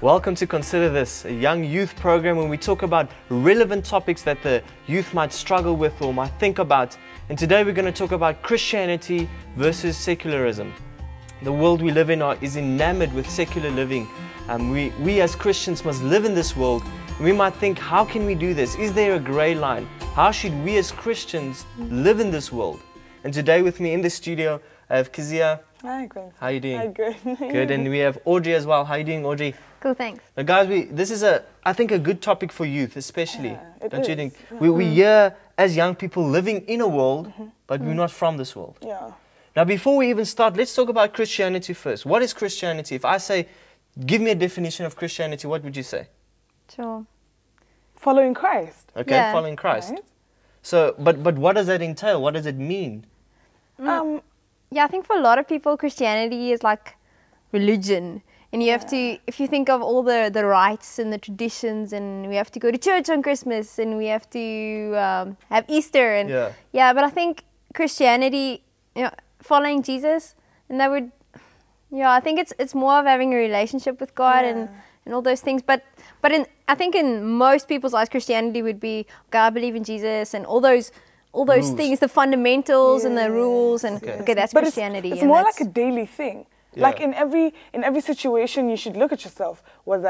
Welcome to Consider This, a young youth program where we talk about relevant topics that the youth might struggle with or might think about. And today we're going to talk about Christianity versus secularism. The world we live in is enamored with secular living. We as Christians must live in this world. We might think, how can we do this? Is there a grey line? How should we as Christians live in this world? And today with me in the studio, I have Kizia. Hi, good. How are you doing? Hi, good. Good. And we have Audrey as well. How are you doing, Audrey? Cool, thanks. Now guys, this is I think a good topic for youth especially. Don't you think? Yeah. We hear as young people living in a world, but we're not from this world. Yeah. Now before we even start, let's talk about Christianity first. What is Christianity? If I say, give me a definition of Christianity, what would you say? Sure. Following Christ. Okay, Yeah. following Christ. Right. So, but what does that entail? What does it mean? Yeah, I think for a lot of people, Christianity is like religion. And you have to, if you think of all the rites and the traditions, and we have to go to church on Christmas, and we have to have Easter. And yeah, but I think Christianity, following Jesus, and that would, I think it's more of having a relationship with God and all those things. But I think in most people's eyes, Christianity would be, okay, I believe in Jesus and all those rules. Things, the fundamentals and the rules, and okay, that's but Christianity. It's more like a daily thing. Yeah. Like in every situation, you should look at yourself. What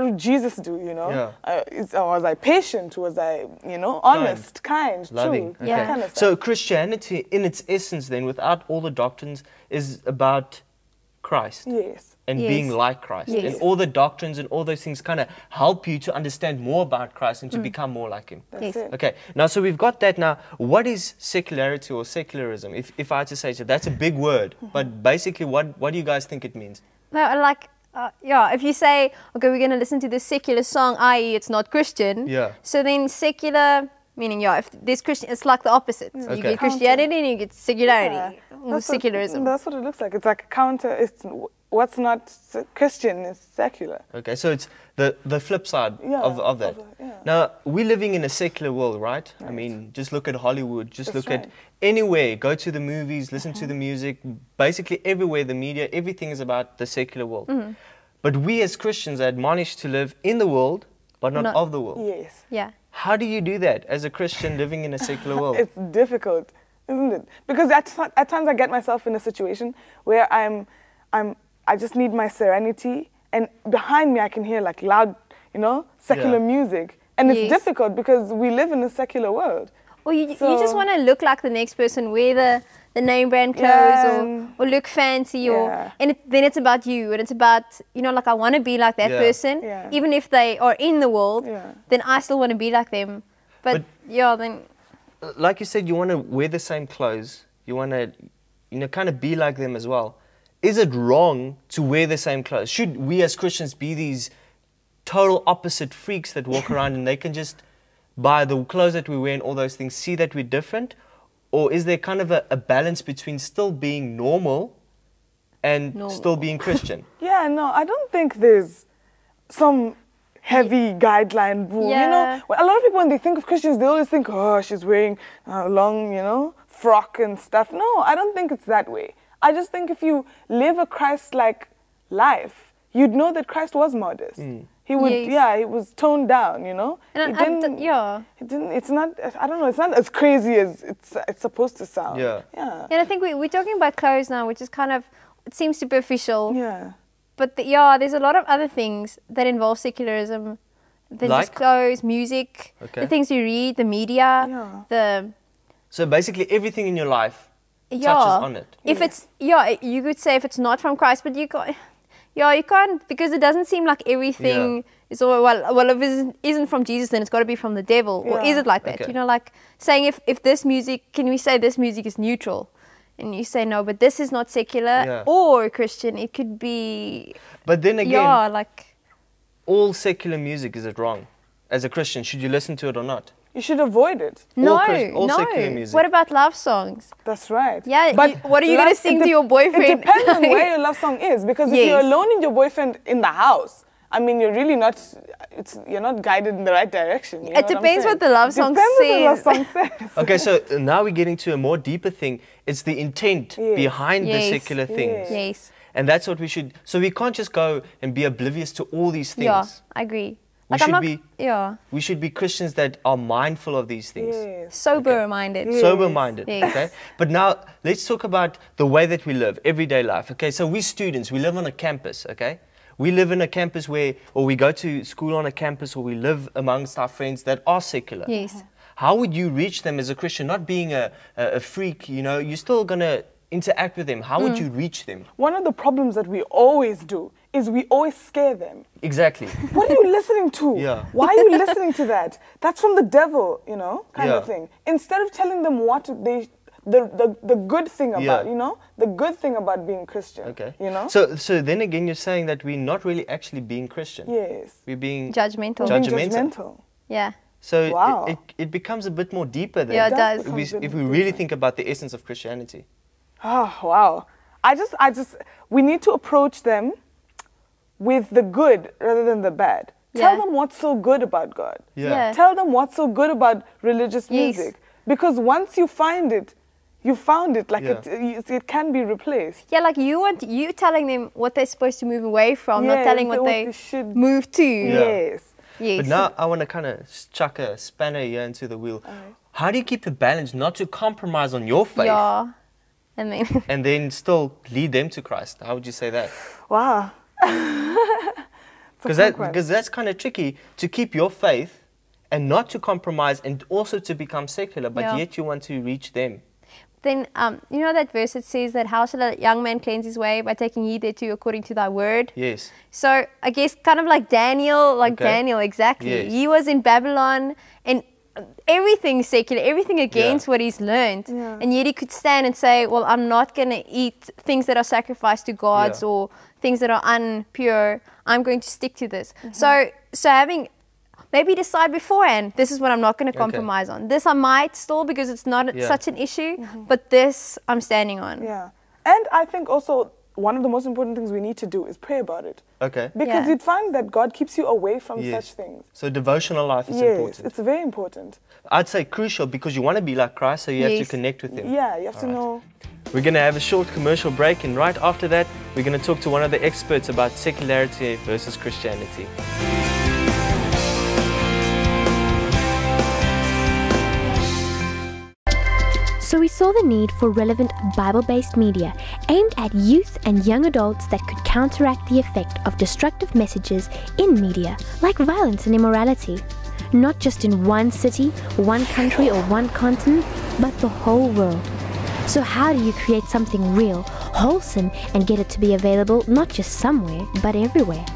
did Jesus do? Was I patient? Was I, honest, kind, loving? true? Okay. Yeah. Kind of So Christianity, in its essence, then, without all the doctrines, is about Christ. Yes. And being like Christ. Yes. And all the doctrines and all those things kind of help you to understand more about Christ and to become more like Him. That's it. Okay, now so we've got that. Now, what is secularity or secularism? If I had to say so, that's a big word. But basically, what do you guys think it means? No, like, if you say, okay, we're going to listen to this secular song, i.e. it's not Christian. Yeah. So then secular, meaning, if there's Christian, it's like the opposite. So you get Christianity and you get secularity. Or secularism. That's what it looks like. It's like a counter. It's what's not Christian is secular. Okay, so it's the flip side of that. Yeah. Now, we're living in a secular world, right? I mean, just look at Hollywood, just look at anywhere, go to the movies, listen to the music, basically everywhere, the media, everything is about the secular world. But we as Christians are admonished to live in the world, but not of the world. Yes. Yeah. How do you do that as a Christian living in a secular world? It's difficult, isn't it? Because at times I get myself in a situation where I just need my serenity, and behind me I can hear like loud, secular music, and it's difficult because we live in a secular world. Or you just want to look like the next person, wear the name brand clothes or look fancy, and then it's about you, and it's about, like I want to be like that person, even if they are in the world, then I still want to be like them. But then... Like you said, you want to wear the same clothes, you want to, kind of be like them as well. Is it wrong to wear the same clothes? Should we as Christians be these total opposite freaks that walk around and they can just buy the clothes that we wear and all those things, see that we're different? Or is there kind of a balance between still being normal and still being Christian? Yeah, no, I don't think there's some heavy guideline rule. Yeah. A lot of people, when they think of Christians, they always think, oh, she's wearing a long, frock and stuff. No, I don't think it's that way. I just think if you live a Christ-like life, you'd know that Christ was modest. He would, he was toned down, And it's not, I don't know, it's not as crazy as it's supposed to sound. Yeah. And I think we're talking about clothes now, which is kind of, it seems superficial. Yeah. But there's a lot of other things that involve secularism than just clothes, music, the things you read, the media, So basically everything in your life touches on it. If it's, you could say if it's not from Christ, but you can't, because it doesn't seem like everything is all, well, if it isn't from Jesus, then it's got to be from the devil. Or is it like that? Like saying if this music, can we say this music is neutral? And you say, no, but this is not secular or Christian. It could be... But then again, like... all secular music, is it wrong? As a Christian, should you listen to it or not? You should avoid it. No. Secular music. What about love songs? That's right. Yeah, but what are you going to sing to your boyfriend? It depends on where your love song is, because if you're alone in your boyfriend in the house, I mean, you're really not, you're not guided in the right direction. You know it depends what the love song says. Okay, so now we're getting to a more deeper thing. It's the intent behind the secular things. Yes. And that's what we should, so we can't just go and be oblivious to all these things. Yeah, I agree. We should be Christians that are mindful of these things. Yes. Sober-minded. Yes. Sober-minded, Yes. okay? But now, let's talk about the way that we live, everyday life, okay? So we students, we live on a campus, okay? We live in a campus or we go to school on a campus, or we live amongst our friends that are secular. Yes. How would you reach them as a Christian? Not being a freak, you know, you're still going to interact with them. How would you reach them? One of the problems that we always do is we always scare them. Exactly. What are you listening to? Yeah. Why are you listening to that? That's from the devil, you know, kind of Yeah. thing. Instead of telling them what the good thing about, you know, the good thing about being Christian. Okay. You know? So then again, you're saying that we're not really actually being Christian. Yes. We're being Judgmental. Being Judgmental. judgmental. Yeah. So Wow. it becomes a bit more deeper than Yeah, it does. if we really think about the essence of Christianity. Oh, wow. We need to approach them with the good rather than the bad. Yeah. Tell them what's so good about God. Yeah. Tell them what's so good about religious Yes. music. Because once you find it, you found it. Like Yeah. it can be replaced. Yeah, like you telling them what they're supposed to move away from, not Yes, telling what what they they should- move to. Yes. Yes. But now I want to kind of chuck a spanner here into the wheel. How do you keep the balance not to compromise on your faith Yeah. And then and then still lead them to Christ? How would you say that? Wow. Because that's kind of tricky to keep your faith and not to compromise and also to become secular, but Yeah. yet you want to reach them. Then, you know that verse that says that how shall a young man cleanse his way? By taking heed thereto according to thy word. Yes. So I guess kind of like Daniel, exactly. Yes. He was in Babylon and everything secular, everything against what he's learned. Yeah. And yet he could stand and say, well, I'm not going to eat things that are sacrificed to gods Yeah. or things that are unpure. I'm going to stick to this. So having... Maybe decide beforehand, this is what I'm not going to compromise on. This I might still because it's not such an issue, but this I'm standing on. Yeah. And I think also one of the most important things we need to do is pray about it. Okay. Because Yeah. you'd find that God keeps you away from Yes. such things. So devotional life is Yes, important. it's very important. I'd say crucial because you want to be like Christ, so you have to Yes. connect with him. Yeah, you have to know. We're going to have a short commercial break, and right after that, we're going to talk to one of the experts about secularity versus Christianity. So we saw the need for relevant Bible-based media aimed at youth and young adults that could counteract the effect of destructive messages in media, like violence and immorality. Not just in one city, one country or one continent, but the whole world. So how do you create something real, wholesome, and get it to be available not just somewhere, but everywhere?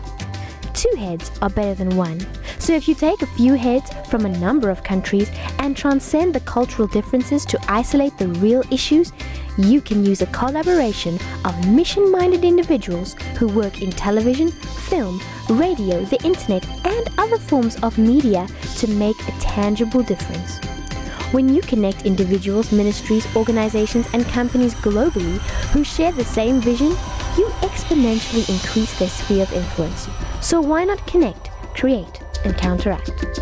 2 heads are better than 1. So if you take a few heads from a number of countries and transcend the cultural differences to isolate the real issues, you can use a collaboration of mission-minded individuals who work in television, film, radio, the internet, and other forms of media to make a tangible difference. When you connect individuals, ministries, organizations, and companies globally who share the same vision, you exponentially increase their sphere of influence. So why not connect, create, and counteract?